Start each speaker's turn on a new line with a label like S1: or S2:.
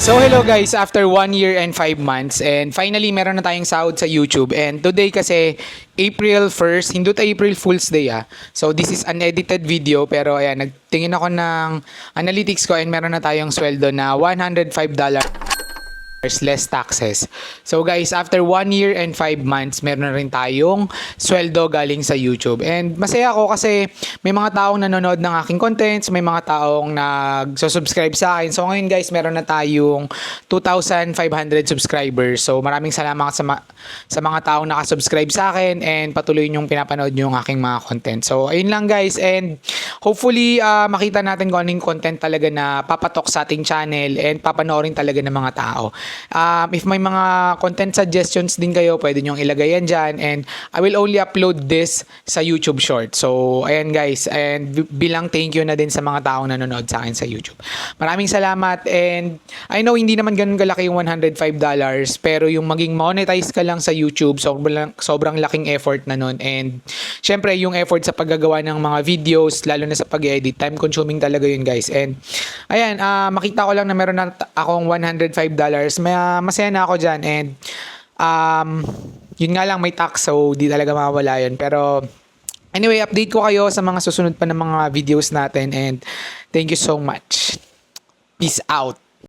S1: So hello guys, after 1 year and 5 months and finally meron na tayong sahod sa YouTube and today kasi April 1st, hindi tayo April Fool's Day So this is an edited video pero ayan, nagtingin ako ng analytics ko and meron na tayong sweldo na $105 less taxes. So guys, after 1 year and 5 months, meron na rin tayong sweldo galing sa YouTube. And masaya ako kasi may mga taong nanonood ng aking contents, may mga taong nag-subscribe sa akin. So ngayon guys, meron na tayong 2,500 subscribers. So maraming salamat sa mga taong nakasubscribe sa akin and patuloy niyong pinapanood yung aking mga content. So ayun lang guys, and hopefully makita natin kung anong content talaga na papatok sa ating channel and papanoorin talaga ng mga tao. If may mga content suggestions din kayo, pwede nyong ilagay yan dyan. And I will only upload this sa YouTube short. So, ayan guys. And bilang thank you na din sa mga taong nanonood sa akin sa YouTube. Maraming salamat. And I know hindi naman ganun kalaki yung $105. Pero yung maging monetize ka lang sa YouTube, sobrang laking effort na nun. And syempre, yung effort sa paggagawa ng mga videos, lalo na sa pag-edit, time consuming talaga yun guys. And ayan, makita ko lang na meron na akong $105. Masaya na ako dyan and yun nga lang may tax so di talaga mawala yun, pero anyway, update ko kayo sa mga susunod pa ng mga videos natin and thank you so much. Peace out.